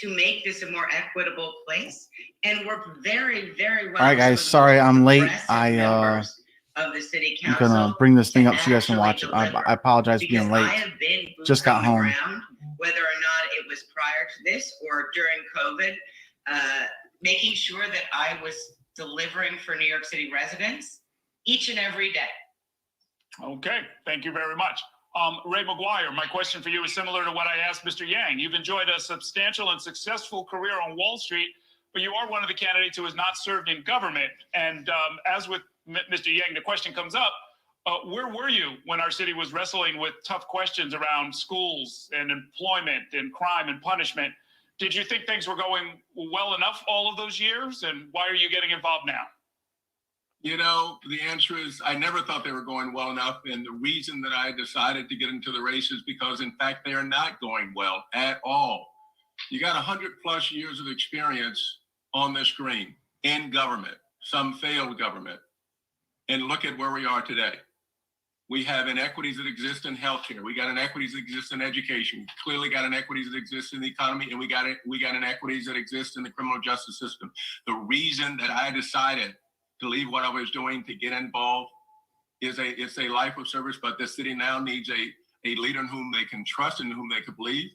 to make this a more equitable place and work very, very well. All right, guys. Sorry, I'm late. Of the city I'm council. gonna bring this thing up so you guys can watch it. I apologize for being late. I have been just got home. Around, whether or not it was prior to this or during COVID, making sure that I was delivering for New York City residents each and every day. Okay, thank you very much. Ray McGuire, my question for you is similar to what I asked Mr. Yang. You've enjoyed a substantial and successful career on Wall Street, but you are one of the candidates who has not served in government. And as with Mr. Yang, the question comes up, where were you when our city was wrestling with tough questions around schools and employment and crime and punishment? Did you think things were going well enough all of those years? And why are you getting involved now? You know, the answer is I never thought they were going well enough. And the reason that I decided to get into the race is because, in fact, they are not going well at all. You got 100+ years of experience on the screen in government, some failed government. And look at where we are today. We have inequities that exist in healthcare. We got inequities that exist in education. Clearly got inequities that exist in the economy, and we got inequities that exist in the criminal justice system. The reason that I decided to leave what I was doing to get involved is it's a life of service, but the city now needs a leader in whom they can trust and in whom they can believe,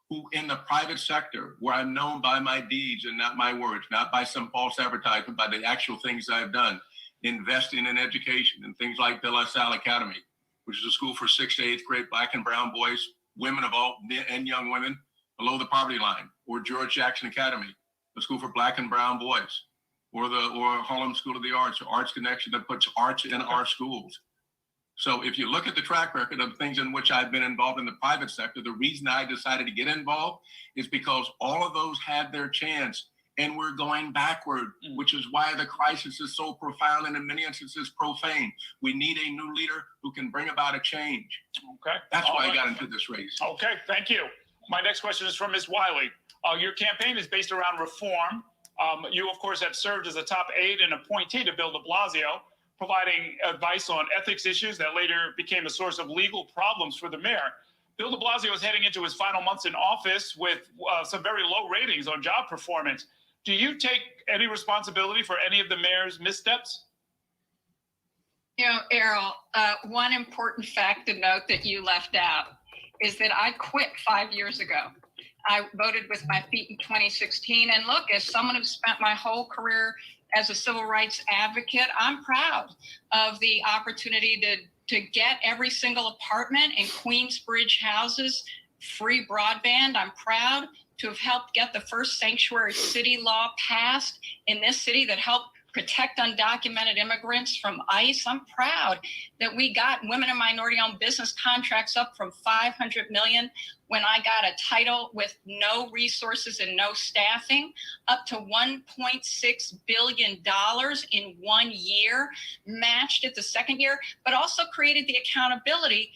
who in the private sector, where I'm known by my deeds and not my words, not by some false advertisement, by the actual things I've done, investing in education and things like De La Salle Academy, which is a school for 6th to 8th grade Black and brown boys, women of all, and young women below the poverty line, or George Jackson Academy, a school for Black and brown boys, or Harlem School of the Arts, or Arts Connection that puts arts in our schools. So if you look at the track record of things in which I've been involved in the private sector, the reason I decided to get involved is because all of those had their chance. And we're going backward, which is why the crisis is so profound and in many instances profane. We need a new leader who can bring about a change. Okay. That's why I got into this race. Okay, thank you. My next question is from Ms. Wiley. Your campaign is based around reform. You, of course, have served as a top aide and appointee to Bill de Blasio, providing advice on ethics issues that later became a source of legal problems for the mayor. Bill de Blasio is heading into his final months in office with some very low ratings on job performance. Do you take any responsibility for any of the mayor's missteps? You know, Errol, one important fact to note that you left out is that I quit 5 years ago. I voted with my feet in 2016. And look, as someone who spent my whole career as a civil rights advocate, I'm proud of the opportunity to get every single apartment in Queensbridge houses free broadband. I'm proud to have helped get the first sanctuary city law passed in this city that helped protect undocumented immigrants from ICE. I'm proud that we got women and minority-owned business contracts up from $500 million when I got a title with no resources and no staffing, up to $1.6 billion in 1 year, matched it the second year, but also created the accountability,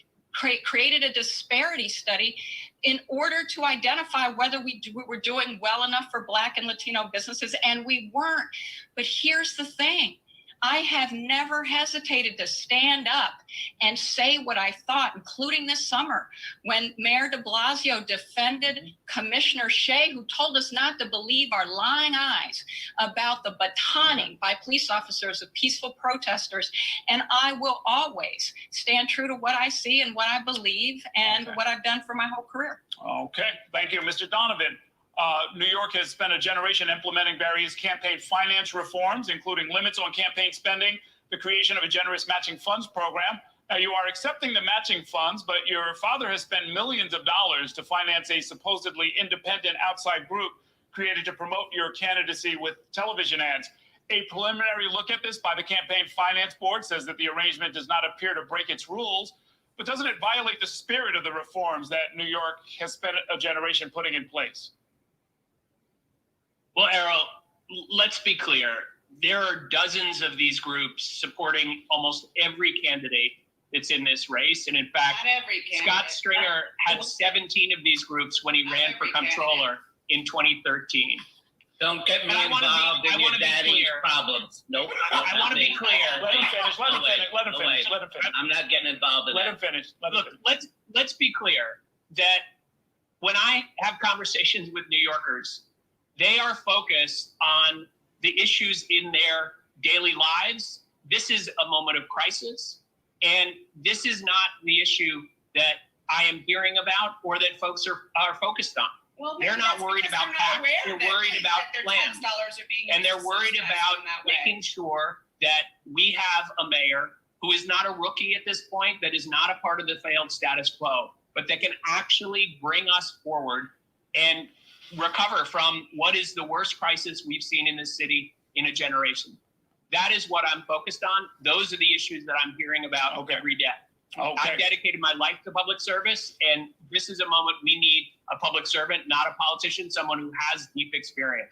created a disparity study in order to identify whether we were doing well enough for Black and Latino businesses, and we weren't. But here's the thing. I have never hesitated to stand up and say what I thought, including this summer, when Mayor de Blasio defended Commissioner Shea, who told us not to believe our lying eyes about the batoning by police officers of peaceful protesters. And I will always stand true to what I see and what I believe and what I've done for my whole career. Okay, thank you. Mr. Donovan. New York has spent a generation implementing various campaign finance reforms, including limits on campaign spending, the creation of a generous matching funds program. Now, you are accepting the matching funds, but your father has spent millions of dollars to finance a supposedly independent outside group created to promote your candidacy with television ads. A preliminary look at this by the Campaign Finance Board says that the arrangement does not appear to break its rules, but doesn't it violate the spirit of the reforms that New York has spent a generation putting in place? Well, Errol, let's be clear. There are dozens of these groups supporting almost every candidate that's in this race. And in fact, Scott Stringer had 17 of these groups when he ran for comptroller in 2013. Don't get me involved in your daddy's problems. Nope. I want to be clear. Let him finish. Let him finish. Let him finish. Let him finish. I'm not getting involved in that. Let him finish. Look, let's be clear that when I have conversations with New Yorkers, they are focused on the issues in their daily lives. This is a moment of crisis, and this is not the issue that I am hearing about or that folks are focused on. Well, they're not worried about PAC. They're worried about plans. And they're worried about making sure that we have a mayor who is not a rookie at this point, that is not a part of the failed status quo, but that can actually bring us forward and recover from what is the worst crisis we've seen in this city in a generation. That is what I'm focused on. Those are the issues that I'm hearing about every day. I've dedicated my life to public service, and this is a moment we need a public servant, not a politician, someone who has deep experience.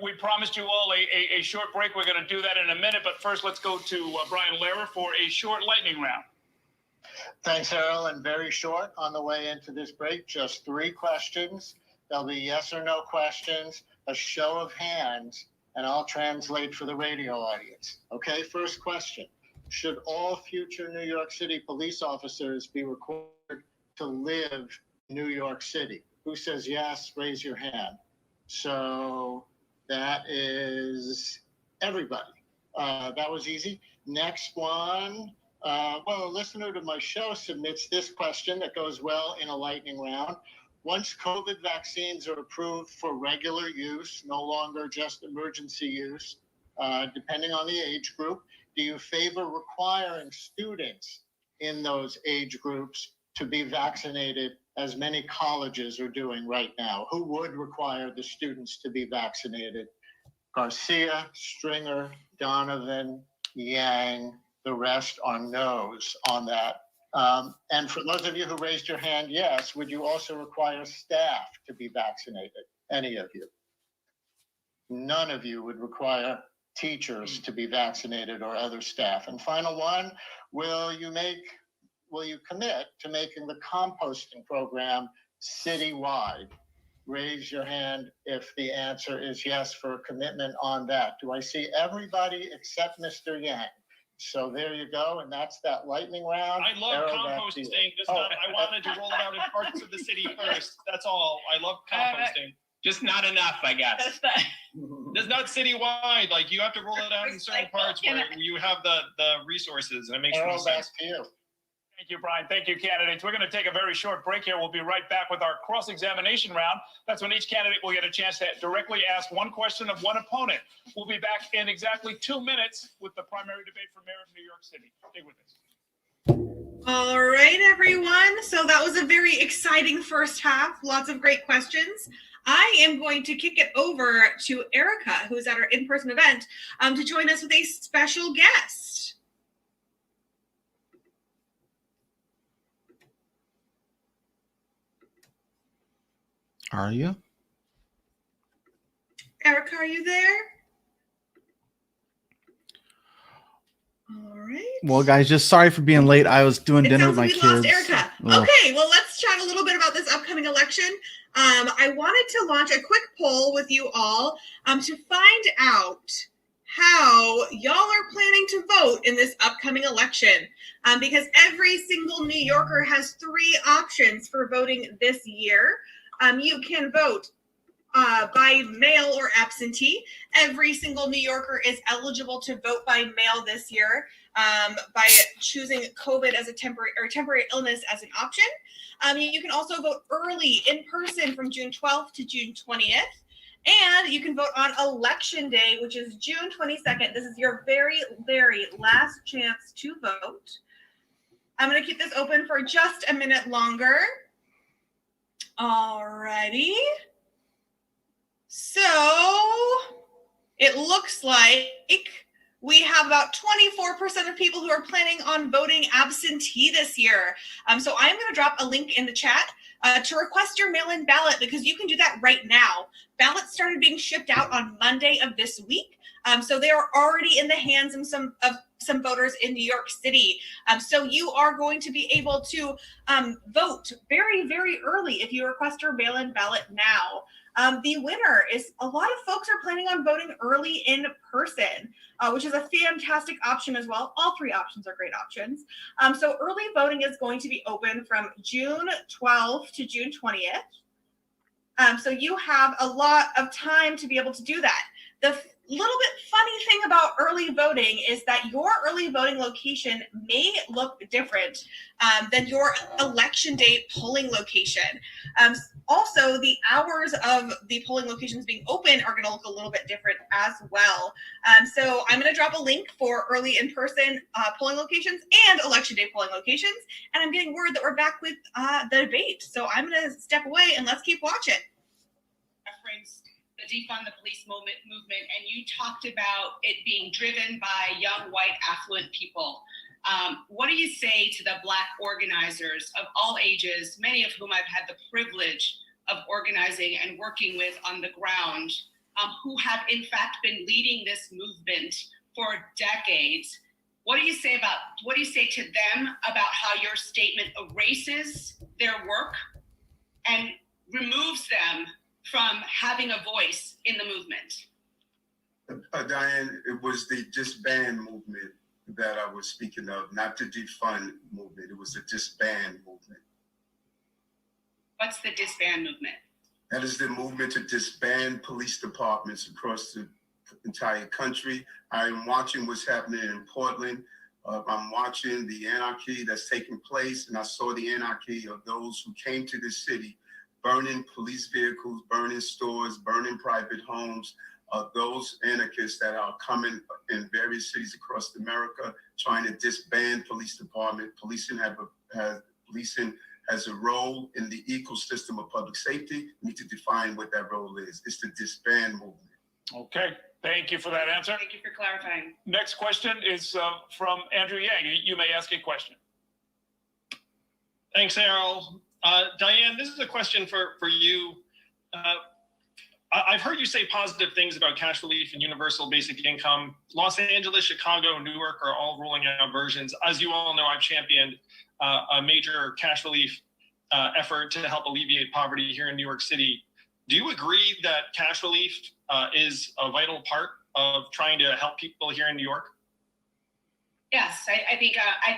We promised you all a short break. We're going to do that in a minute, but first let's go to Brian Lehrer for a short lightning round. Thanks, Errol, and very short on the way into this break, just 3 questions. There'll be yes or no questions, a show of hands, and I'll translate for the radio audience. Okay, first question. Should all future New York City police officers be required to live in New York City? Who says yes? Raise your hand. So that is everybody. That was easy. Next one. Well, a listener to my show submits this question that goes well in a lightning round. Once COVID vaccines are approved for regular use, no longer just emergency use, depending on the age group, do you favor requiring students in those age groups to be vaccinated, as many colleges are doing right now? Who would require the students to be vaccinated? Garcia, Stringer, Donovan, Yang, the rest are no's on that. And for those of you who raised your hand, yes, would you also require staff to be vaccinated? Any of you? None of you would require teachers to be vaccinated or other staff. And final one, will you commit to making the composting program citywide? Raise your hand if the answer is yes for a commitment on that. Do I see everybody except Mr. Yang? So there you go, and that's that lightning round. I love composting. I wanted to roll it out in parts of the city first. That's all. I love composting. Just not enough, I guess. That's not citywide. Like, you have to roll it out in certain parts where you have the resources, and it makes more sense. To you. Thank you, Brian. Thank you, candidates. We're going to take a very short break here. We'll be right back with our cross-examination round. That's when each candidate will get a chance to directly ask one question of one opponent. We'll be back in exactly 2 minutes with the primary debate for mayor of New York City. Stay with us. All right, everyone. So that was a very exciting first half. Lots of great questions. I am going to kick it over to Erica, who's at our in-person event, to join us with a special guest. Are you? Erica, are you there? All right. Well, guys, just sorry for being late. I was doing dinner with my kids. Lost Erica. Okay, well, let's chat a little bit about this upcoming election. I wanted to launch a quick poll with you all to find out how y'all are planning to vote in this upcoming election, because every single New Yorker has 3 options for voting this year. You can vote by mail or absentee. Every single New Yorker is eligible to vote by mail this year by choosing COVID as a temporary illness as an option. You can also vote early in person from June 12th to June 20th. And you can vote on Election Day, which is June 22nd. This is your very, very last chance to vote. I'm going to keep this open for just a minute longer. Alrighty. So it looks like we have about 24% of people who are planning on voting absentee this year. So I'm going to drop a link in the chat to request your mail-in ballot, because you can do that right now. Ballots started being shipped out on Monday of this week. So they are already in the hands of some voters in New York City. So you are going to be able to vote very, very early if you request your mail-in ballot now. The winner is, a lot of folks are planning on voting early in person, which is a fantastic option as well. All three options are great options. So early voting is going to be open from June 12th to June 20th. So you have a lot of time to be able to do that. The little bit funny thing about early voting is that your early voting location may look different than your election day polling location. Also, the hours of the polling locations being open are going to look a little bit different as well. So I'm going to drop a link for early in-person polling locations and election day polling locations. And I'm getting word that we're back with the debate. So I'm going to step away and let's keep watching. Referenced the defund the police movement, and you talked about it being driven by young, white, affluent people. What do you say to the Black organizers of all ages, many of whom I've had the privilege of organizing and working with on the ground, who have in fact been leading this movement for decades? What do you say to them about how your statement erases their work and removes them from having a voice in the movement? Diane, it was the disband movement that I was speaking of, not the defund movement. It was the disband movement. What's the disband movement? That is the movement to disband police departments across the entire country. I am watching what's happening in Portland. I'm watching the anarchy that's taking place, and I saw the anarchy of those who came to this city, burning police vehicles, burning stores, burning private homes. Those anarchists that are coming in various cities across America, trying to disband police department. Policing has a role in the ecosystem of public safety. We need to define what that role is. It's the disband movement. Okay, thank you for that answer. Thank you for clarifying. Next question is from Andrew Yang. You may ask a question. Thanks, Errol. Diane, this is a question for you. I've heard you say positive things about cash relief and universal basic income. Los Angeles, Chicago, Newark are all rolling out versions. As you all know, I've championed a major cash relief effort to help alleviate poverty here in New York City. Do you agree that cash relief is a vital part of trying to help people here in New York? Yes, I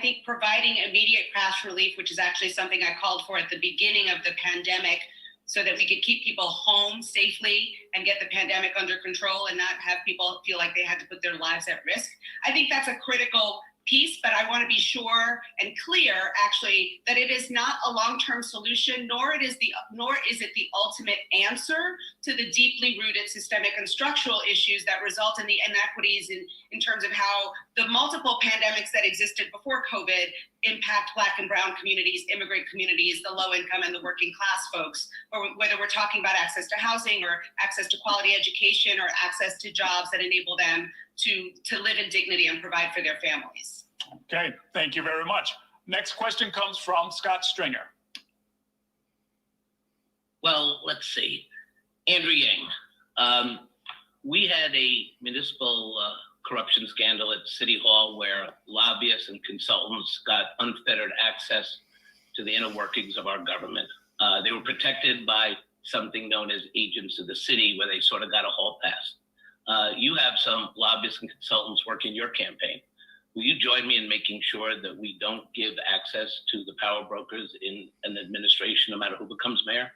think providing immediate cash relief, which is actually something I called for at the beginning of the pandemic, so that we could keep people home safely and get the pandemic under control and not have people feel like they had to put their lives at risk. I think that's a critical piece, but I want to be sure and clear, actually, that it is not a long-term solution, nor is it the ultimate answer to the deeply rooted systemic and structural issues that result in the inequities in terms of how the multiple pandemics that existed before COVID impact Black and brown communities, immigrant communities, the low income and the working class folks, or whether we're talking about access to housing or access to quality education or access to jobs that enable them to live in dignity and provide for their families. Okay, thank you very much. Next question comes from Scott Stringer. Well, let's see. Andrew Yang, we had a municipal corruption scandal at City Hall where lobbyists and consultants got unfettered access to the inner workings of our government. They were protected by something known as agents of the city, where they sort of got a hall pass. You have some lobbyists and consultants working your campaign. Will you join me in making sure that we don't give access to the power brokers in an administration, no matter who becomes mayor?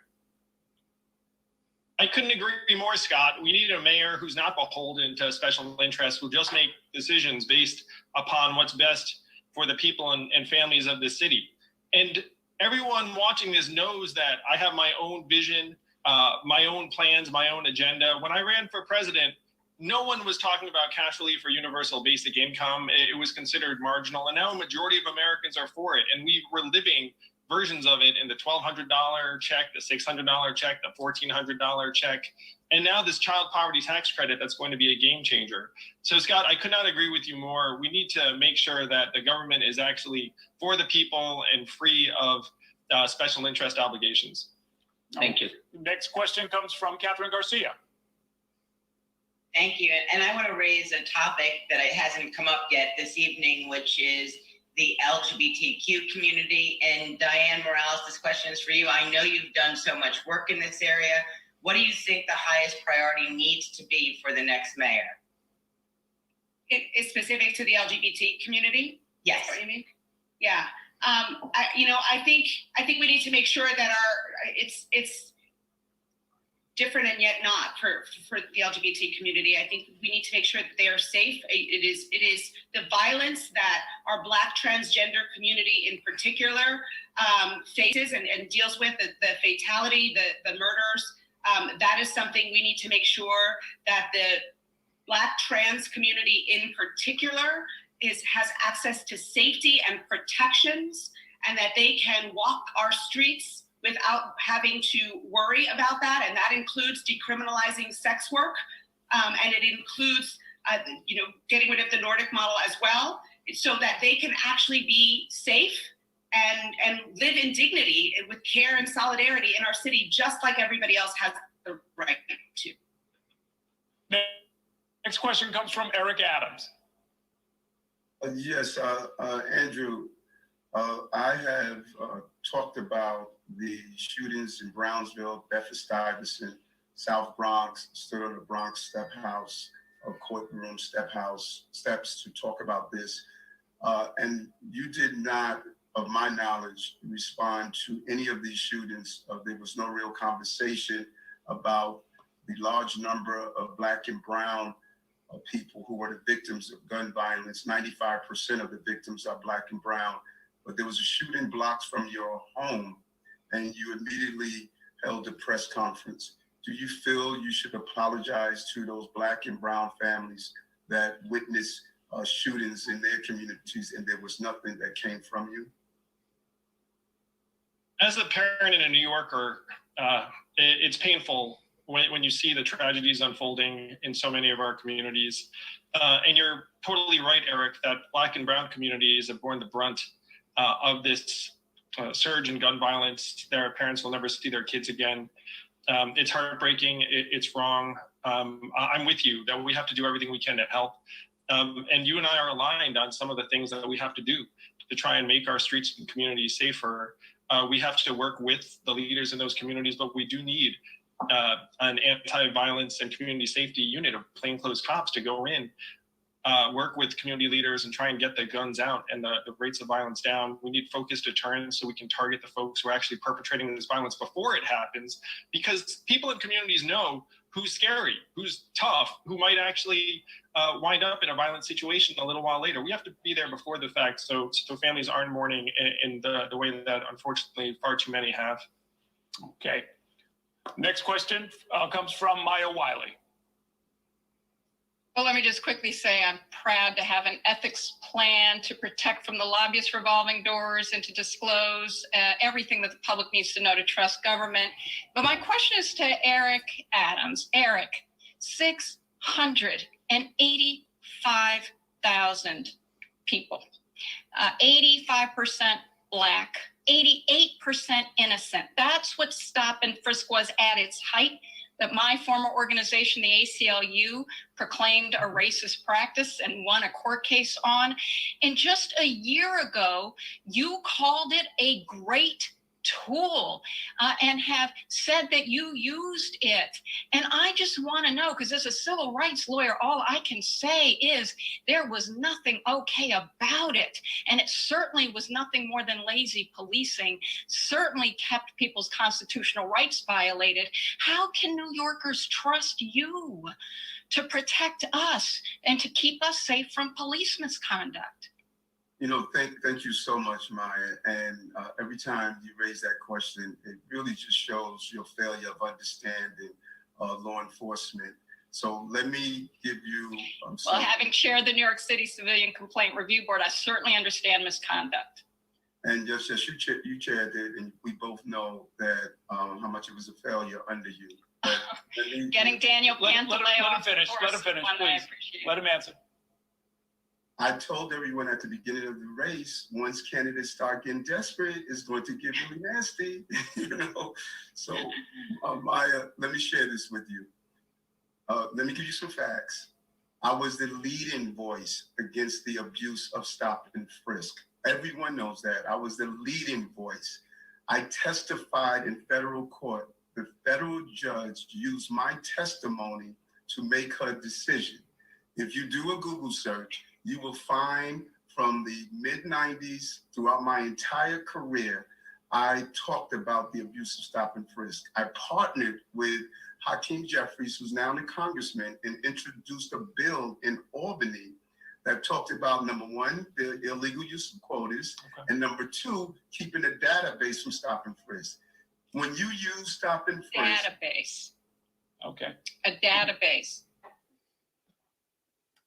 I couldn't agree more, Scott. We need a mayor who's not beholden to special interests, who'll just make decisions based upon what's best for the people and families of the city. And everyone watching this knows that I have my own vision, my own plans, my own agenda. When I ran for president, no one was talking about cash relief or universal basic income. It was considered marginal. And now a majority of Americans are for it. And we were living versions of it in the $1,200 check, the $600 check, the $1,400 check. And now this child poverty tax credit that's going to be a game changer. So Scott, I could not agree with you more. We need to make sure that the government is actually for the people and free of special interest obligations. Thank you. Next question comes from Catherine Garcia. Thank you. And I want to raise a topic that hasn't come up yet this evening, which is the LGBTQ community. And Diane Morales, this question is for you. I know you've done so much work in this area. What do you think the highest priority needs to be for the next mayor? It is specific to the LGBT community? Yes. What do you mean? Yeah. I think we need to make sure that it's different and yet not for the LGBT community. I think we need to make sure that they are safe. It is the violence that our Black transgender community in particular faces and deals with, the fatality, the murders. That is something we need to make sure that the Black trans community in particular has access to safety and protections, and that they can walk our streets without having to worry about that. And that includes decriminalizing sex work. And it includes, getting rid of the Nordic model as well, so that they can actually be safe and live in dignity with care and solidarity in our city, just like everybody else has the right to. Next question comes from Eric Adams. Yes, Andrew, I have talked about the shootings in Brownsville, Bedford-Stuyvesant, South Bronx, stood on the Bronx step house, courtroom steps to talk about this. And you did not, of my knowledge, respond to any of these shootings. There was no real conversation about the large number of Black and brown people who were the victims of gun violence. 95% of the victims are Black and brown. But there was a shooting blocks from your home, and you immediately held a press conference. Do you feel you should apologize to those Black and brown families that witnessed shootings in their communities and there was nothing that came from you? As a parent and a New Yorker, it's painful when you see the tragedies unfolding in so many of our communities. And you're totally right, Eric, that Black and brown communities have borne the brunt of this surge in gun violence. Their parents will never see their kids again. It's heartbreaking. It's wrong. I'm with you that we have to do everything we can to help. And you and I are aligned on some of the things that we have to do to try and make our streets and communities safer. We have to work with the leaders in those communities, but we do need an anti-violence and community safety unit of plainclothes cops to go in, work with community leaders and try and get the guns out and the rates of violence down. We need focused deterrence so we can target the folks who are actually perpetrating this violence before it happens, because people in communities know who's scary, who's tough, who might actually wind up in a violent situation a little while later. We have to be there before the fact so families aren't mourning in the way that unfortunately far too many have. Okay. Next question comes from Maya Wiley. Well, let me just quickly say I'm proud to have an ethics plan to protect from the lobbyist revolving doors and to disclose everything that the public needs to know to trust government. But my question is to Eric Adams. Eric, 685,000 people, 85% Black, 88% innocent. That's what Stop and Frisk was at its height, that my former organization, the ACLU, proclaimed a racist practice and won a court case on. And just a year ago, you called it a great tool and have said that you used it. And I just want to know, because as a civil rights lawyer, all I can say is there was nothing okay about it. And it certainly was nothing more than lazy policing, certainly kept people's constitutional rights violated. How can New Yorkers trust you to protect us and to keep us safe from police misconduct? Thank you so much, Maya. And every time you raise that question, it really just shows your failure of understanding law enforcement. So let me give you. Well, having chaired the New York City Civilian Complaint Review Board, I certainly understand misconduct. And yes, you chaired it, and we both know that how much it was a failure under you. But Getting Daniel Pantaleo. Let him finish. Let him finish, please. Let him answer. I told everyone at the beginning of the race, once candidates start getting desperate, it's going to get really nasty, So, Maya, let me share this with you. Let me give you some facts. I was the leading voice against the abuse of stop and frisk. Everyone knows that. I was the leading voice. I testified in federal court. The federal judge used my testimony to make her decision. If you do a Google search, you will find from the mid-90s throughout my entire career, I talked about the abuse of stop and frisk. I partnered with Hakeem Jeffries, who's now a congressman, and introduced a bill in Albany that talked about, number one, the illegal use of quotas, and number two, keeping a database from stop and frisk. When you use stop and frisk. Database. Okay. A database.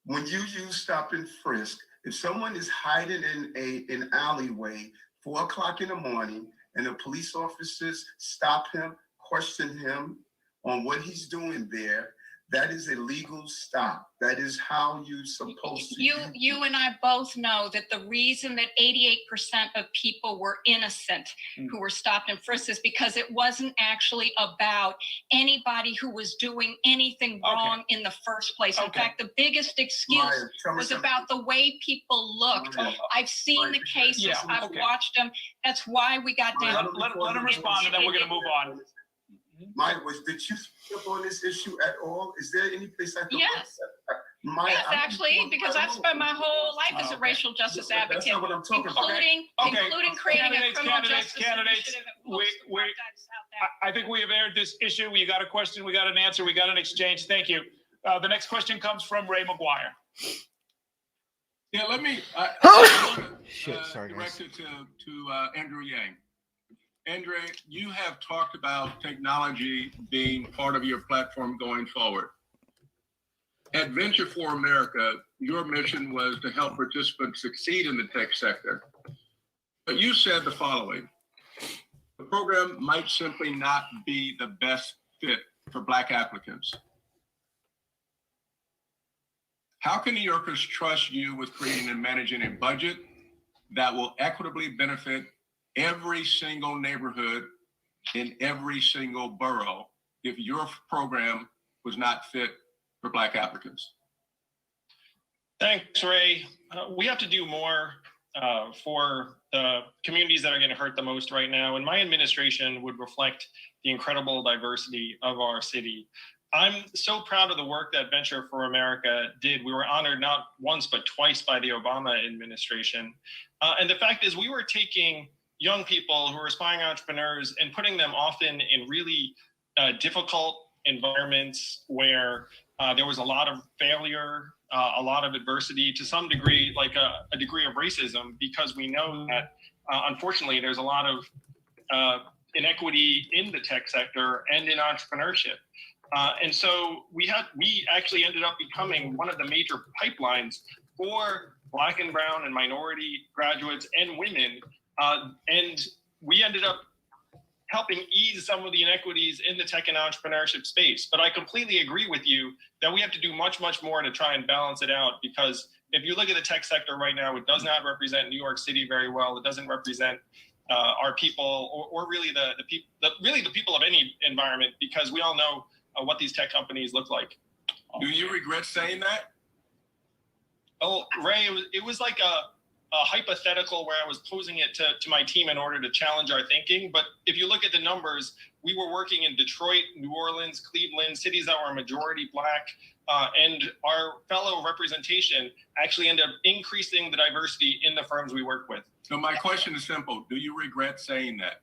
When you use stop and frisk, if someone is hiding in an alleyway, 4 o'clock in the morning, and the police officers stop him, question him on what he's doing there, that is a legal stop. That is how you're supposed to. You and I both know that the reason that 88% of people were innocent who were stopped and frisked is because it wasn't actually about anybody who was doing anything wrong in the first place. In fact, the biggest excuse was about the way people looked. I've seen the cases. I've watched them. That's why we got down. Let him respond, and then we're going to move on. Maya, did you speak up on this issue at all? Is there any place I can? Yes. Maya, yes, actually, because I've spent my whole life as a racial justice advocate, that's not what I'm talking including creating a criminal justice initiative. I think we have aired this issue. We got a question, we got an answer, we got an exchange. Thank you. The next question comes from Ray McGuire. Yeah, let me Sorry, direct it to Andrew Yang. Andre, you have talked about technology being part of your platform going forward. At Venture for America, your mission was to help participants succeed in the tech sector. But you said the following: the program might simply not be the best fit for Black applicants. How can New Yorkers trust you with creating and managing a budget that will equitably benefit every single neighborhood in every single borough if your program was not fit for Black applicants? Thanks, Ray. We have to do more for the communities that are getting hurt the most right now, and my administration would reflect the incredible diversity of our city. I'm so proud of the work that Venture for America did. We were honored not once, but twice by the Obama administration. And the fact is, we were taking young people who are aspiring entrepreneurs and putting them often in really difficult environments where there was a lot of failure, a lot of adversity, to some degree, like a degree of racism, because we know that unfortunately there's a lot of inequity in the tech sector and in entrepreneurship. And so we actually ended up becoming one of the major pipelines for Black and brown and minority graduates and women. And we ended up helping ease some of the inequities in the tech and entrepreneurship space. But I completely agree with you that we have to do much, much more to try and balance it out, because if you look at the tech sector right now, it does not represent New York City very well. It doesn't represent our people, or really the people of any environment, because we all know what these tech companies look like. Do you regret saying that? Oh, Ray, it was like a hypothetical where I was posing it to my team in order to challenge our thinking. But if you look at the numbers, we were working in Detroit, New Orleans, Cleveland, cities that were majority Black, and our fellow representation actually ended up increasing the diversity in the firms we work with. So my question is simple. Do you regret saying that?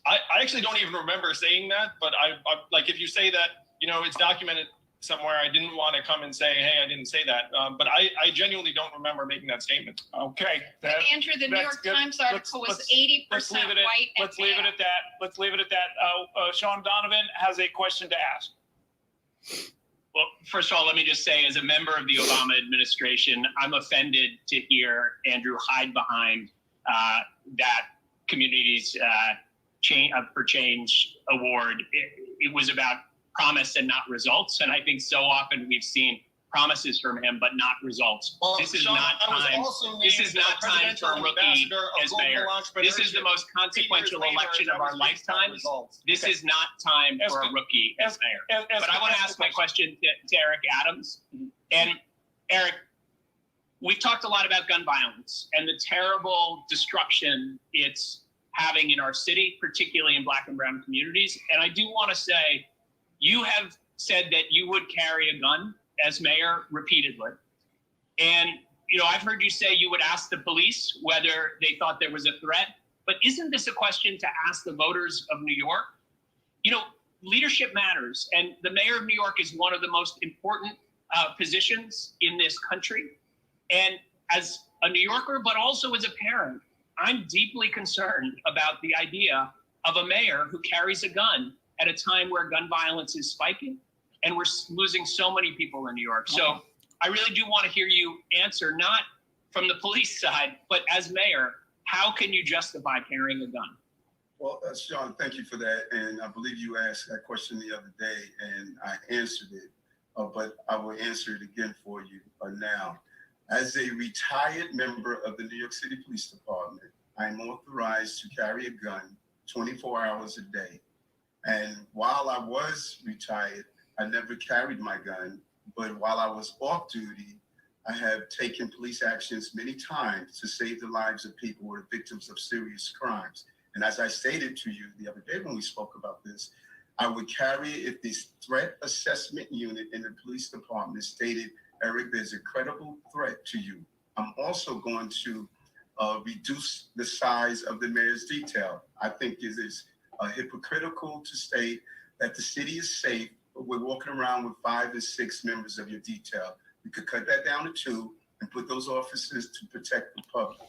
I actually don't even remember saying that, but I like, if you say that, it's documented somewhere, I didn't want to come and say, hey, I didn't say that. But I genuinely don't remember making that statement. Okay. Andrew, the New York Times article was 80% white. Let's leave it at that. Sean Donovan has a question to ask. Well, first of all, let me just say, as a member of the Obama administration, I'm offended to hear Andrew hide behind that community's for Change award. It was about promise and not results. And I think so often we've seen promises from him, but not results. Well, This is Sean, not I was time. also This named is not time presidential for a rookie ambassador of as global mayor. This is the entrepreneurship. most consequential election of our lifetimes. This is not time for a rookie as mayor. But I want to ask my question to Eric Adams. And Eric, we've talked a lot about gun violence and the terrible destruction it's having in our city, particularly in Black and brown communities. And I do want to say, you have said that you would carry a gun as mayor repeatedly. And, you know, I've heard you say you would ask the police whether they thought there was a threat. But isn't this a question to ask the voters of New York? You know, leadership matters. And the mayor of New York is one of the most important positions in this country. And as a New Yorker, but also as a parent, I'm deeply concerned about the idea of a mayor who carries a gun at a time where gun violence is spiking and we're losing so many people in New York. So I really do want to hear you answer, not from the police side, but as mayor, how can you justify carrying a gun? Well, Sean, thank you for that. And I believe you asked that question the other day and I answered it, but I will answer it again for you now. As a retired member of the New York City Police Department, I'm authorized to carry a gun 24 hours a day. And while I was retired, I never carried my gun. But while I was off duty, I have taken police actions many times to save the lives of people who are victims of serious crimes. And as I stated to you the other day when we spoke about this, I would carry it if this threat assessment unit in the police department stated, Eric, there's a credible threat to you. I'm also going to reduce the size of the mayor's detail. I think it is hypocritical to state that the city is safe, but we're walking around with 5 or 6 members of your detail. We could cut that down to 2 and put those officers to protect the public.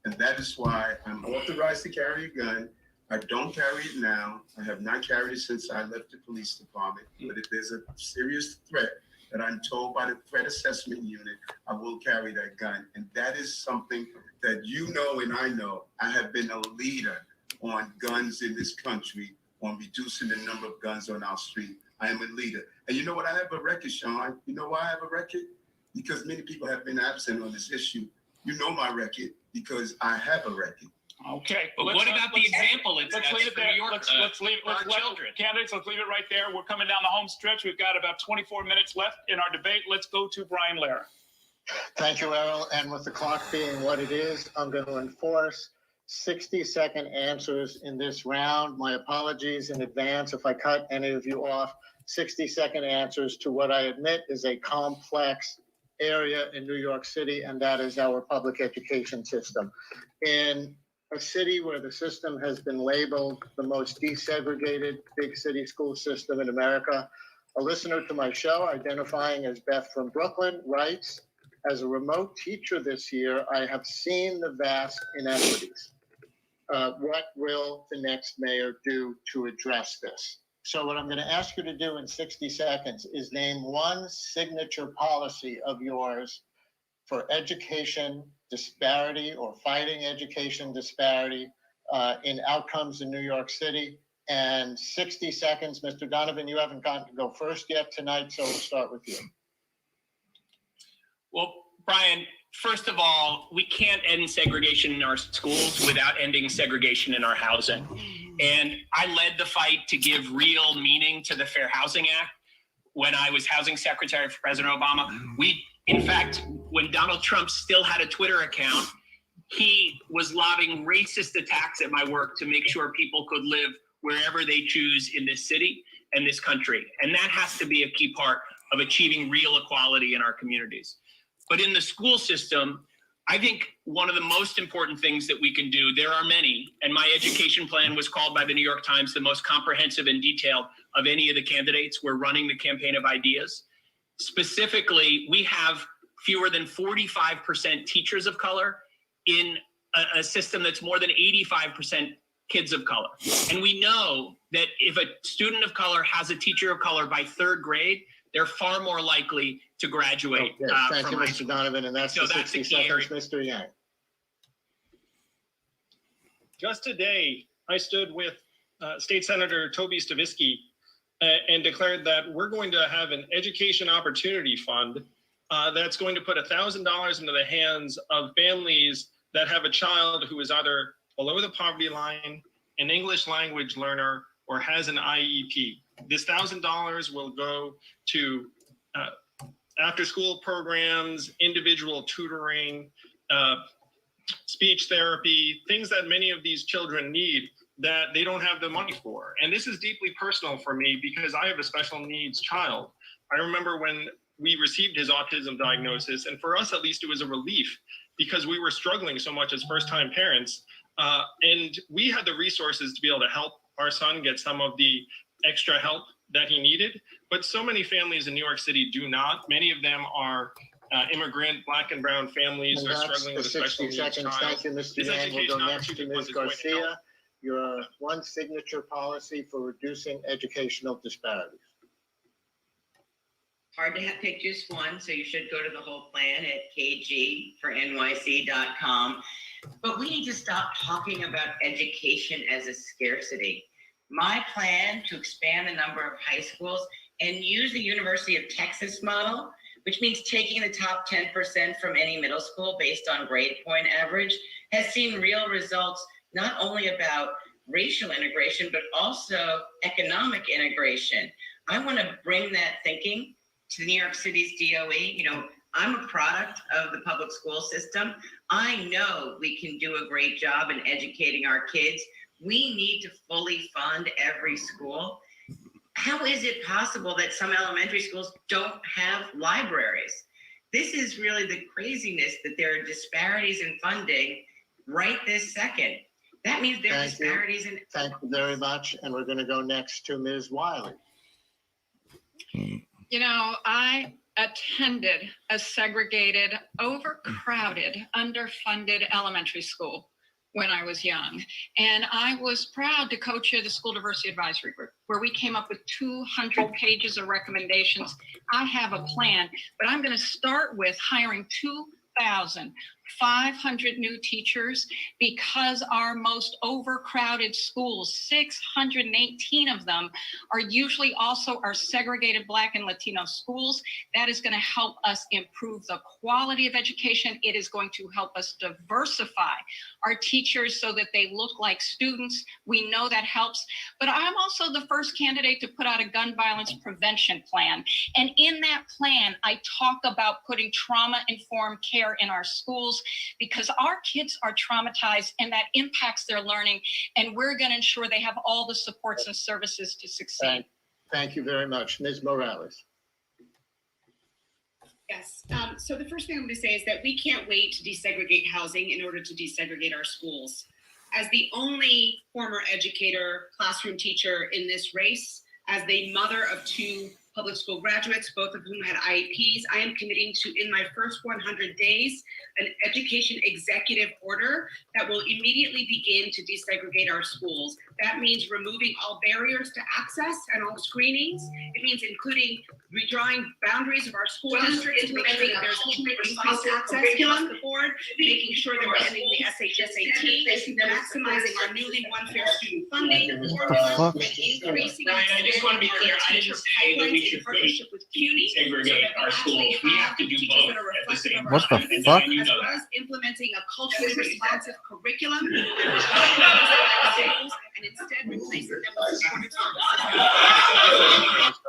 And that is why I'm authorized to carry a gun. I don't carry it now. I have not carried it since I left the police department. But if there's a serious threat that I'm told by the threat assessment unit, I will carry that gun. And that is something that you know and I know. I have been a leader on guns in this country, on reducing the number of guns on our street. I am a leader. And you know what? I have a record, Sean. You know why I have a record? Because many people have been absent on this issue. You know my record because I have a record. Okay, but what about the example? Let's leave it there. Let's leave candidates. Let's leave it right there. We're coming down the home stretch. We've got about 24 minutes left in our debate. Let's go to Brian Lehrer. Thank you, Errol. And with the clock being what it is, I'm going to enforce 60-second answers in this round. My apologies in advance if I cut any of you off. 60-second answers to what I admit is a complex area in New York City, and that is our public education system. In a city where the system has been labeled the most desegregated big city school system in America, a listener to my show, identifying as Beth from Brooklyn, writes, as a remote teacher this year, I have seen the vast inequities. What will the next mayor do to address this? So what I'm going to ask you to do in 60 seconds is name one signature policy of yours for education disparity or fighting education disparity in outcomes in New York City. And 60 seconds, Mr. Donovan, you haven't gotten to go first yet tonight, so we'll start with you. Well, Brian, first of all, we can't end segregation in our schools without ending segregation in our housing. And I led the fight to give real meaning to the Fair Housing Act when I was housing secretary for President Obama. In fact, when Donald Trump still had a Twitter account, he was lobbing racist attacks at my work to make sure people could live wherever they choose in this city and this country. And that has to be a key part of achieving real equality in our communities. But in the school system, I think one of the most important things that we can do, there are many, and my education plan was called by the New York Times the most comprehensive and detailed of any of the candidates. We're running the campaign of ideas. Specifically, we have fewer than 45% teachers of color in a system that's more than 85% kids of color. And we know that if a student of color has a teacher of color by 3rd grade, they're far more likely to graduate. Okay. Thank you, Mr. Donovan, and that's the 60 seconds, Mr. Yang. Just today, I stood with State Senator Toby Stavisky and declared that we're going to have an education opportunity fund that's going to put $1,000 into the hands of families that have a child who is either below the poverty line, an English language learner, or has an IEP. This $1,000 will go to after-school programs, individual tutoring, speech therapy, things that many of these children need that they don't have the money for. And this is deeply personal for me because I have a special needs child. I remember when we received his autism diagnosis, and for us at least it was a relief because we were struggling so much as first-time parents. And we had the resources to be able to help our son get some of the extra help that he needed. But so many families in New York City do not. Many of them are immigrant Black and brown families who are struggling with a special needs child. Thank you, Mr. Yang. We'll go next to Ms. Garcia. Your one signature policy for reducing educational disparities. Hard to pick just one, so you should go to the whole plan at kgfornyc.com. But we need to stop talking about education as a scarcity. My plan to expand the number of high schools and use the University of Texas model, which means taking the top 10% from any middle school based on grade point average, has seen real results, not only about racial integration, but also economic integration. I want to bring that thinking to New York City's DOE. You know, I'm a product of the public school system. I know we can do a great job in educating our kids. We need to fully fund every school. How is it possible that some elementary schools don't have libraries? This is really the craziness that there are disparities in funding right this second. That means there are disparities in. Thank you very much. And we're going to go next to Ms. Wiley. You know, I attended a segregated, overcrowded, underfunded elementary school when I was young. And I was proud to co-chair the School Diversity Advisory Group, where we came up with 200 pages of recommendations. I have a plan, but I'm going to start with hiring 2,500 new teachers because our most overcrowded schools, 618 of them, are usually also our segregated Black and Latino schools. That is going to help us improve the quality of education. It is going to help us diversify our teachers so that they look like students. We know that helps. But I'm also the first candidate to put out a gun violence prevention plan. And in that plan, I talk about putting trauma-informed care in our schools because our kids are traumatized and that impacts their learning. And we're going to ensure they have all the supports and services to succeed. Thank you very much. Ms. Morales. Yes. So the first thing I'm going to say is that we can't wait to desegregate housing in order to desegregate our schools. As the only former educator, classroom teacher in this race, as the mother of 2 public school graduates, both of whom had IEPs, I am committing to, in my first 100 days, an education executive order that will immediately begin to desegregate our schools. That means removing all barriers to access and all screenings. It means including redrawing boundaries of our school districts to make sure that there's increased access across the board, making sure that we're ending the SHSAT, maximizing our newly one-fair student funding, and increasing. Ryan, I just want to be clear. I didn't say that we should segregate our schools. We have to do both at the same time. What the fuck? As well as implementing a culturally responsive curriculum and instead replacing them with supportive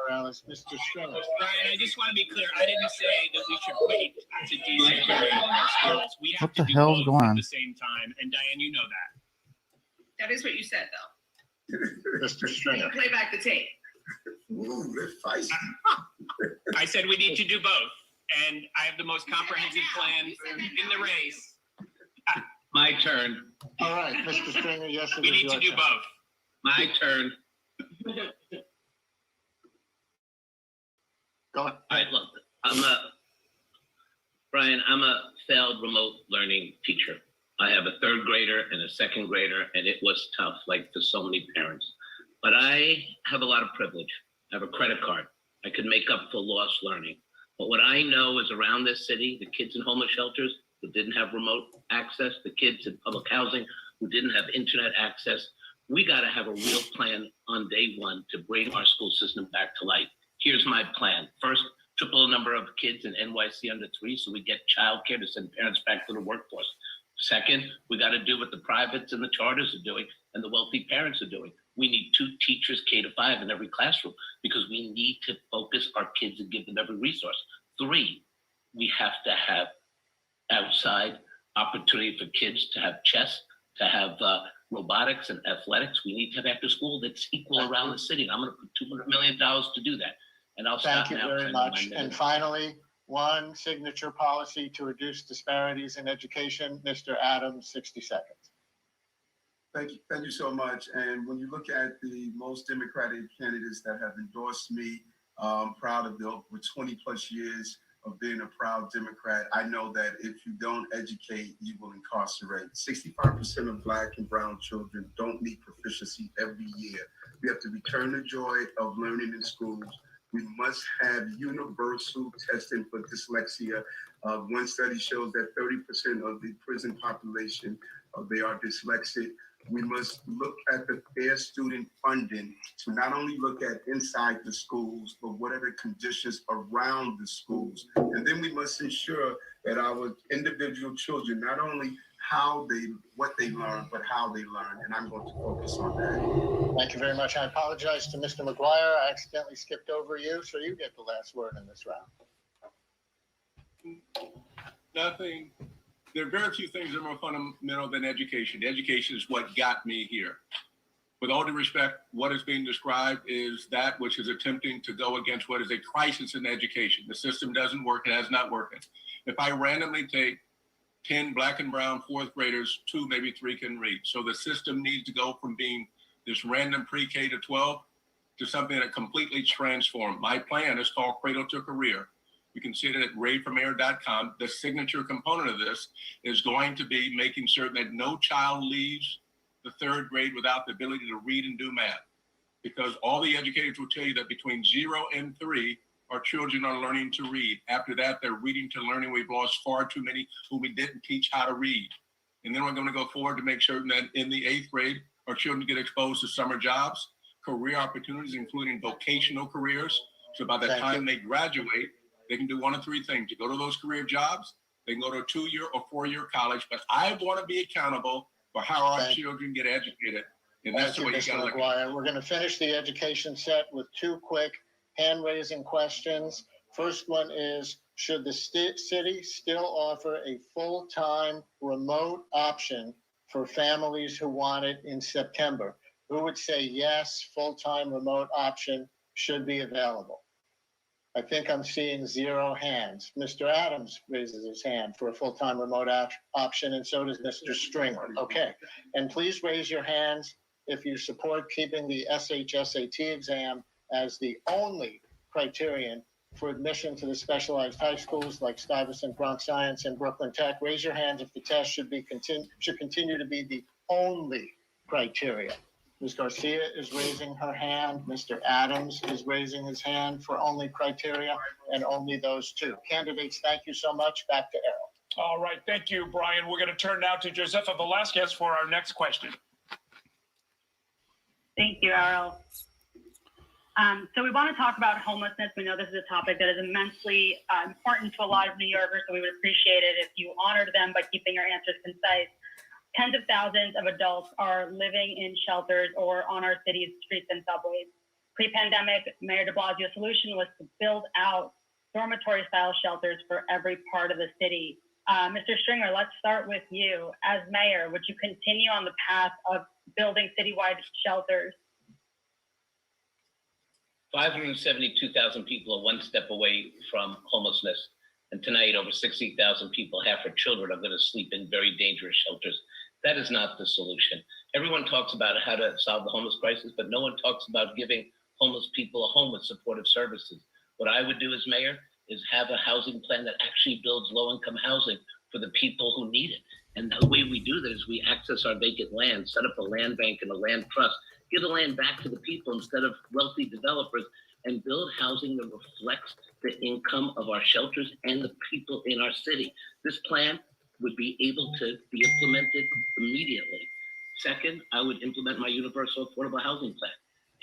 Morales, Mr. Stringer. Ryan, I just want to be clear. I didn't say that we should wait to desegregate our schools. We have What the to do hell's both going at on? the same time. And Diane, you know that. That is what you said, though. Mr. Stringer. Play back the tape. Ooh, they're feisty. I said we need to do both. And I have the most comprehensive plan in the race. My turn. All right, Mr. Stringer, yes, it We is need to your do turn. both. My turn. Go All right, look, Brian, I'm a failed remote learning teacher. I have a 3rd grader and a 2nd grader, and it was tough, like for so many parents. But I have a lot of privilege. I have a credit card. I could make up for lost learning. But what I know is around this city, the kids in homeless shelters who didn't have remote access, the kids in public housing who didn't have internet access, we got to have a real plan on day one to bring our school system back to life. Here's my plan. First, triple the number of kids in NYC under 3 so we get childcare to send parents back to the workforce. Second, we got to do what the privates and the charters are doing and the wealthy parents are doing. We need 2 teachers K-5 in every classroom because we need to focus our kids and give them every resource. 3, we have to have outside opportunity for kids to have chess, to have robotics and athletics. We need to have after school that's equal around the city. And I'm going to put $200 million to do that. And I'll stop now. Thank you very much. And finally, one signature policy to reduce disparities in education. Mr. Adams, 60 seconds. Thank you so much. And when you look at the most Democratic candidates that have endorsed me, I'm proud of them with 20 plus years of being a proud Democrat. I know that if you don't educate, you will incarcerate. 65% of Black and brown children don't meet proficiency every year. We have to return the joy of learning in schools. We must have universal testing for dyslexia. One study shows that 30% of the prison population, they are dyslexic. We must look at the fair student funding to not only look at inside the schools, but what are the conditions around the schools. And then we must ensure that our individual children, not only what they learn, but how they learn. And I'm going to focus on that. Thank you very much. I apologize to Mr. McGuire. I accidentally skipped over you, so you get the last word in this round. Nothing. There are very few things that are more fundamental than education. Education is what got me here. With all due respect, what is being described is that which is attempting to go against what is a crisis in education. The system doesn't work. It has not worked. If I randomly take 10 Black and brown 4th graders, 2, maybe 3 can read. So the system needs to go from being this random pre-K to 12 to something that completely transformed. My plan is called Cradle to Career. You can see it at raidformayor.com. The signature component of this is going to be making certain that no child leaves the 3rd grade without the ability to read and do math. Because all the educators will tell you that between 0 and 3, our children are learning to read. After that, they're reading to learning. We've lost far too many who we didn't teach how to read. And then we're going to go forward to make certain that in the 8th grade, our children get exposed to summer jobs, career opportunities, including vocational careers. So by the time they graduate, they can do 1 of 3 things. You go to those career jobs, they can go to a 2-year or 4-year college, but I want to be accountable for how our children get educated. And that's the way you got to look at it. We're going to finish the education set with 2 quick hand-raising questions. First one is, should the city still offer a full-time remote option for families who want it in September? Who would say yes, full-time remote option should be available? I think I'm seeing 0 hands. Mr. Adams raises his hand for a full-time remote option, and so does Mr. Stringer. Okay, and please raise your hands if you support keeping the SHSAT exam as the only criterion for admission to the specialized high schools like Stuyvesant, Bronx Science, and Brooklyn Tech. Raise your hands if the test should continue to be the only criteria. Ms. Garcia is raising her hand. Mr. Adams is raising his hand for only criteria and only those 2. Candidates, thank you so much. Back to Errol. All right. Thank you, Brian. We're going to turn now to Josefa Velasquez for our next question. Thank you, Errol. So we want to talk about homelessness. We know this is a topic that is immensely important to a lot of New Yorkers, so we would appreciate it if you honored them by keeping your answers concise. Tens of thousands of adults are living in shelters or on our city's streets and subways. Pre-pandemic, Mayor de Blasio's solution was to build out dormitory-style shelters for every part of the city. Mr. Stringer, let's start with you. As mayor, would you continue on the path of building citywide shelters? 572,000 people are 1 step away from homelessness. And tonight, over 60,000 people, half are children, are going to sleep in very dangerous shelters. That is not the solution. Everyone talks about how to solve the homeless crisis, but no one talks about giving homeless people a home with supportive services. What I would do as mayor is have a housing plan that actually builds low-income housing for the people who need it. And the way we do that is we access our vacant land, set up a land bank and a land trust, give the land back to the people instead of wealthy developers, and build housing that reflects the income of our shelters and the people in our city. This plan would be able to be implemented immediately. Second, I would implement my universal affordable housing plan.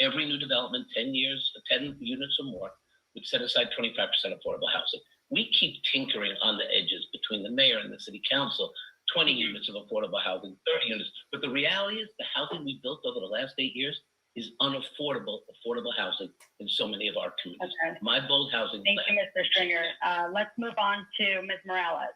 Every new development, 10 units or more, would set aside 25% affordable housing. We keep tinkering on the edges between the mayor and the city council, 20 units of affordable housing, 30 units. But the reality is the housing we built over the last 8 years is unaffordable, affordable housing in so many of our communities. Okay. My bold housing Thank plan. you, Mr. Stringer. Let's move on to Ms. Morales.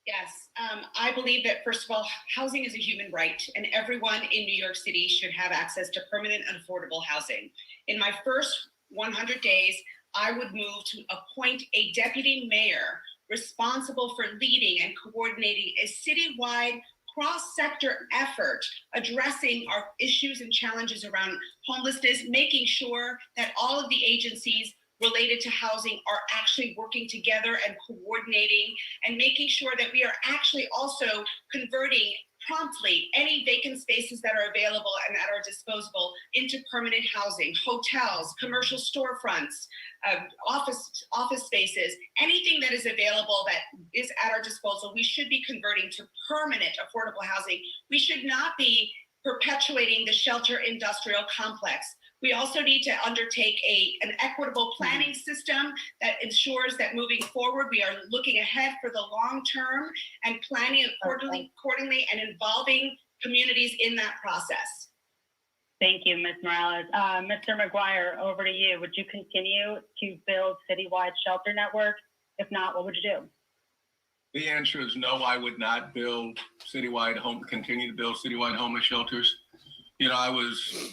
Yes, I believe that, first of all, housing is a human right, and everyone in New York City should have access to permanent and affordable housing. In my first 100 days, I would move to appoint a deputy mayor responsible for leading and coordinating a citywide cross-sector effort addressing our issues and challenges around homelessness, making sure that all of the agencies related to housing are actually working together and coordinating, and making sure that we are actually also converting promptly any vacant spaces that are available and at our disposal into permanent housing, hotels, commercial storefronts, office spaces, anything that is available that is at our disposal, we should be converting to permanent affordable housing. We should not be perpetuating the shelter industrial complex. We also need to undertake an equitable planning system that ensures that moving forward, we are looking ahead for the long term and planning accordingly and involving communities in that process. Thank you, Ms. Morales. Mr. McGuire, over to you. Would you continue to build citywide shelter networks? If not, what would you do? The answer is no, I would not continue to build citywide homeless shelters. You know, I was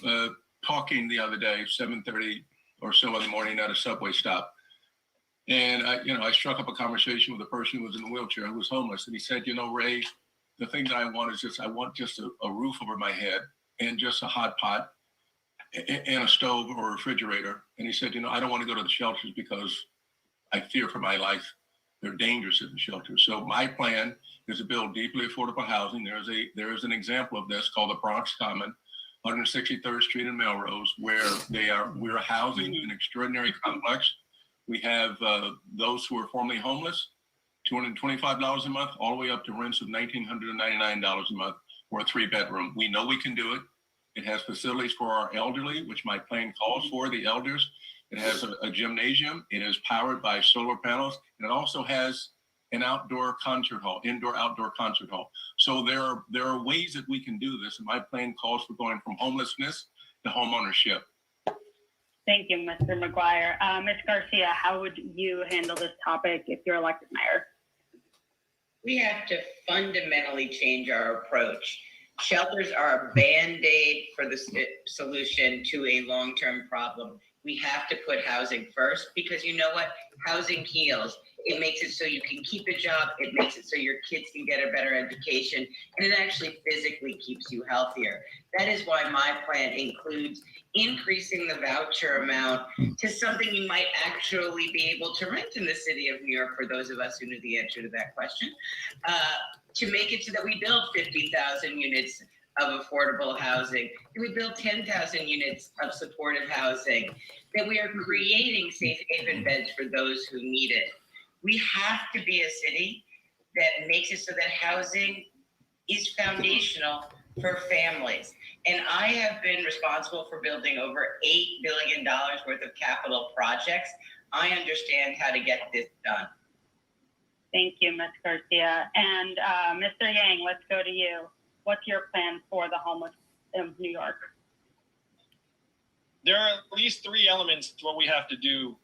talking the other day, 7:30 or so in the morning at a subway stop. And I struck up a conversation with a person who was in a wheelchair who was homeless. And he said, Ray, the thing that I want is I want just a roof over my head and just a hot pot and a stove or a refrigerator. And he said, I don't want to go to the shelters because I fear for my life. They're dangerous in the shelters. So my plan is to build deeply affordable housing. There is an example of this called the Bronx Common, 163rd Street in Melrose, where we're housing an extraordinary complex. We have those who are formerly homeless, $225 a month, all the way up to rents of $1,999 a month for a 3-bedroom. We know we can do it. It has facilities for our elderly, which my plan calls for, the elders. It has a gymnasium. It is powered by solar panels. And it also has an indoor-outdoor concert hall. So there are ways that we can do this. And my plan calls for going from homelessness to homeownership. Thank you, Mr. McGuire. Ms. Garcia, how would you handle this topic if you're elected mayor? We have to fundamentally change our approach. Shelters are a Band-Aid for the solution to a long-term problem. We have to put housing first, because you know what? Housing heals. It makes it so you can keep a job. It makes it so your kids can get a better education. And it actually physically keeps you healthier. That is why my plan includes increasing the voucher amount to something you might actually be able to rent in the city of New York, for those of us who knew the answer to that question, to make it so that we build 50,000 units of affordable housing, that we build 10,000 units of supportive housing, that we are creating safe haven beds for those who need it. We have to be a city that makes it so that housing is foundational for families. And I have been responsible for building over $8 billion worth of capital projects. I understand how to get this done. Thank you, Ms. Garcia. And Mr. Yang, let's go to you. What's your plan for the homeless in New York? There are at least 3 elements to what we have to do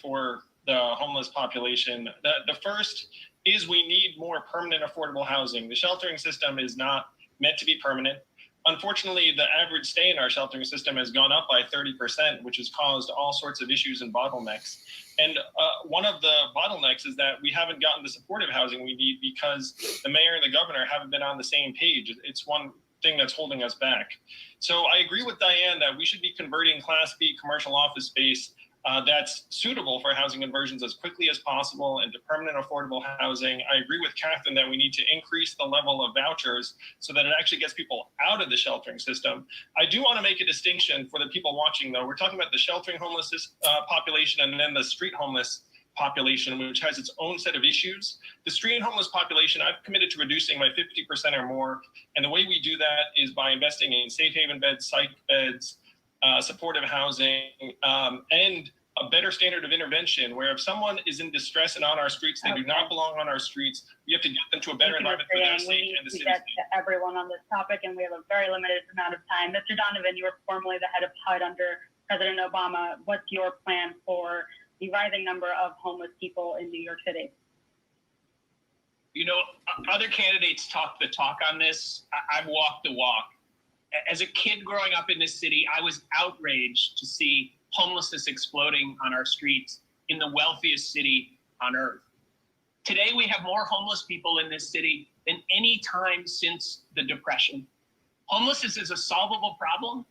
for the homeless population. The first is we need more permanent affordable housing. The sheltering system is not meant to be permanent. Unfortunately, the average stay in our sheltering system has gone up by 30%, which has caused all sorts of issues and bottlenecks. And one of the bottlenecks is that we haven't gotten the supportive housing we need because the mayor and the governor haven't been on the same page. It's one thing that's holding us back. So I agree with Diane that we should be converting Class B commercial office space that's suitable for housing conversions as quickly as possible into permanent affordable housing. I agree with Catherine that we need to increase the level of vouchers so that it actually gets people out of the sheltering system. I do want to make a distinction for the people watching, though. We're talking about the sheltering homeless population and then the street homeless population, which has its own set of issues. The street homeless population, I've committed to reducing by 50% or more. And the way we do that is by investing in safe haven beds, psych beds, supportive housing, and a better standard of intervention where if someone is in distress and on our streets, they do not belong on our streets. We have to get them to a better environment for their sake and the city's sake. To everyone on this topic, and we have a very limited amount of time. Mr. Donovan, you were formerly the head of HUD under President Obama. What's your plan for the rising number of homeless people in New York City? You know, other candidates talk the talk on this. I've walked the walk. As a kid growing up in this city, I was outraged to see homelessness exploding on our streets in the wealthiest city on earth. Today, we have more homeless people in this city than any time since the Depression. Homelessness is a solvable problem,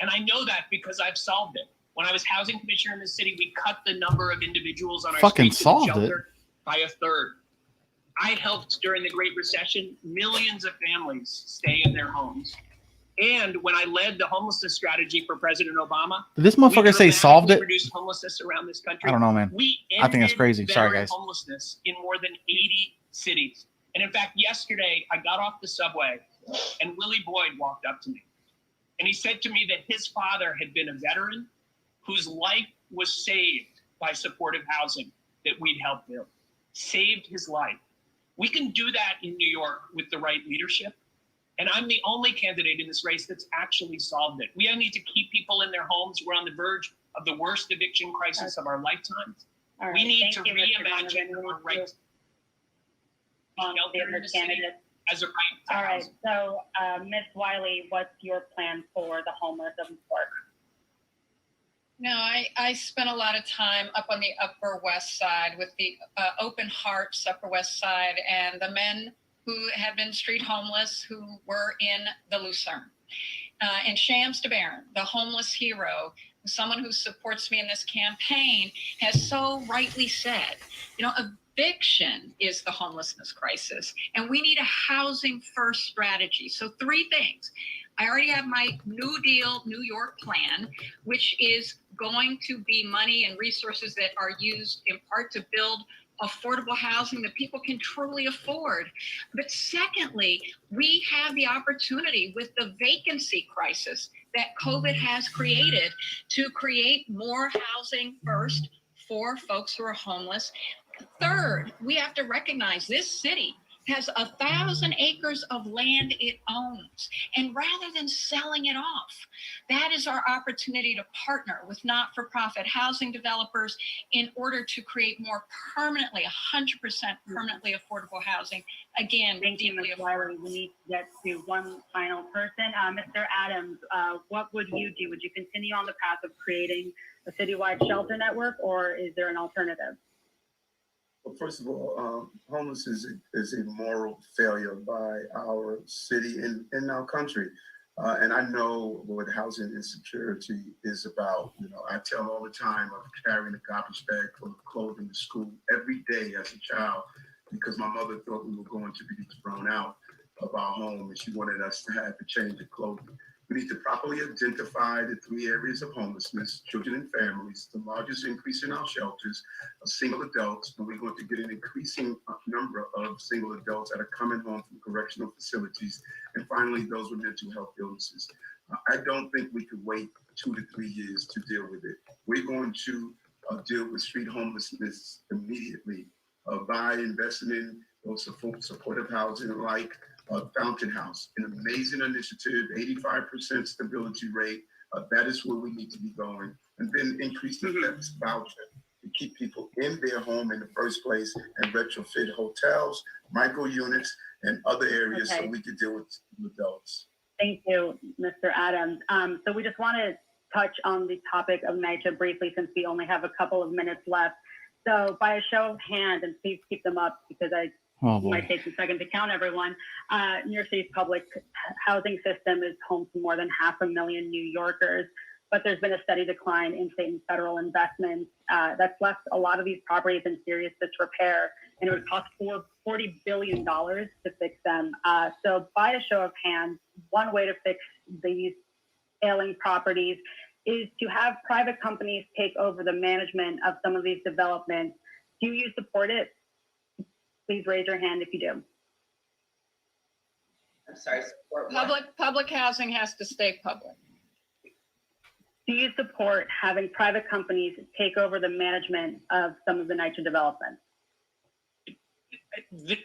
and I know that because I've solved it. When I was housing commissioner in the city, we cut the number of individuals on our streets in shelter by a third. I helped during the Great Recession, millions of families stay in their homes. And when I led the homelessness strategy for President Obama, did this motherfucker say solved it? Reduced homelessness around this country. I don't know, man. I think that's crazy. Sorry, guys. Homelessness in more than 80 cities. And in fact, yesterday I got off the subway and Willie Boyd walked up to me. And he said to me that his father had been a veteran whose life was saved by supportive housing that we'd helped build. Saved his life. We can do that in New York with the right leadership. And I'm the only candidate in this race that's actually solved it. We need to keep people in their homes. We're on the verge of the worst eviction crisis of our lifetimes. All right. We need to Thank you, reimagine our rights. As a right to All right. housing. So, Ms. Wiley, what's your plan for the homeless of New York? No, I spent a lot of time up on the Upper West Side with the Open Hearts Upper West Side and the men who had been street homeless who were in the Lucerne. And Shams DeBaron, the homeless hero, someone who supports me in this campaign, has so rightly said, you know, eviction is the homelessness crisis, and we need a housing first strategy. So 3 things. I already have my New Deal New York plan, which is going to be money and resources that are used in part to build affordable housing that people can truly afford. But secondly, we have the opportunity with the vacancy crisis that COVID has created to create more housing first for folks who are homeless. Third, we have to recognize this city has 1,000 acres of land it owns. And rather than selling it off, that is our opportunity to partner with not-for-profit housing developers in order to create more permanently, 100% permanently affordable housing. Again, thank you, Ms. Wiley. We need to get to one final person. Mr. Adams, what would you do? Would you continue on the path of creating a citywide shelter network, or is there an alternative? Well, first of all, homelessness is a moral failure by our city and our country. And I know what housing insecurity is about. You know, I tell all the time of carrying a garbage bag full of clothing to school every day as a child because my mother thought we were going to be thrown out of our home and she wanted us to have to change the clothing. We need to properly identify the 3 areas of homelessness: children and families, the largest increase in our shelters, single adults, and we're going to get an increasing number of single adults that are coming home from correctional facilities, and finally, those with mental health illnesses. I don't think we could wait 2 to 3 years to deal with it. We're going to deal with street homelessness immediately by investing in those supportive housing like Fountain House, an amazing initiative, 85% stability rate. That is where we need to be going. And then increase the flex voucher to keep people in their home in the first place and retrofit hotels, micro units, and other areas so we could deal with adults. Thank you, Mr. Adams. So we just want to touch on the topic of NYCHA briefly since we only have a couple of minutes left. So by a show of hands, and please keep them up because it might take a second to count everyone. New York City's public housing system is home to more than 500,000 New Yorkers, but there's been a steady decline in state and federal investments that's left a lot of these properties in serious disrepair, and it would cost $40 billion to fix them. So by a show of hands, one way to fix these ailing properties is to have private companies take over the management of some of these developments. Do you support it? Please raise your hand if you do. I'm sorry. Public housing has to stay public. do you support having private companies take over the management of some of the NYCHA developments?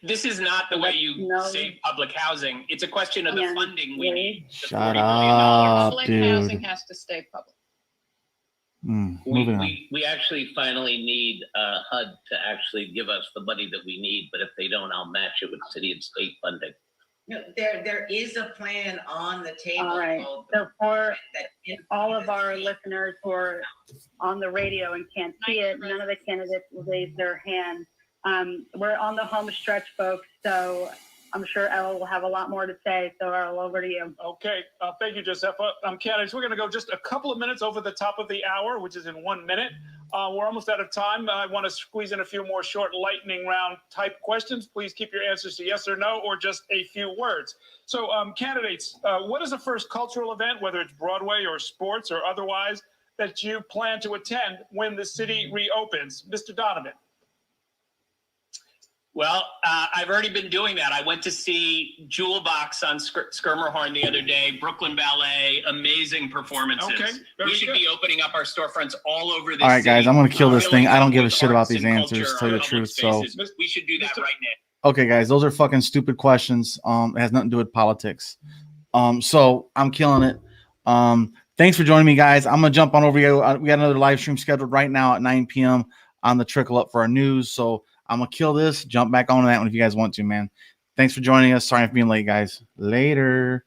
This is not the way you save public housing. It's a question of the funding we need. Shut up, Public dude. housing has to stay public. Moving on. We actually finally need HUD to actually give us the money that we need, but if they don't, I'll match it with city and state funding. No, there is a plan on the table. All right. So for all of our listeners who are on the radio and can't see it, none of the candidates raised their hand. We're on the home stretch, folks, so I'm sure Ella will have a lot more to say. So Earl, over to you. Okay, thank you, Josefa. Candidates, we're going to go just a couple of minutes over the top of the hour, which is in 1 minute. We're almost out of time. I want to squeeze in a few more short lightning round type questions. Please keep your answers to yes or no, or just a few words. So candidates, what is the first cultural event, whether it's Broadway or sports or otherwise, that you plan to attend when the city reopens? Mr. Donovan. Well, I've already been doing that. I went to see Jewel Box on Skirmerhorn the other day, Brooklyn Ballet, amazing performances. Okay, we should be opening up our storefronts all over this All right, guys, city, I'm going to kill this thing. I don't give a with shit about arts these and answers, culture, to tell you our the public truth. So, spaces. We should do that right now. okay, guys, those are fucking stupid questions. It has nothing to do with politics. So I'm killing it. Thanks for joining me, guys. I'm going to jump on over here. We got another live stream scheduled right now at 9 p.m. on the Trickle Up for our news. So I'm going to kill this, jump back on that one if you guys want to, man. Thanks for joining us. Sorry for being late, guys. Later.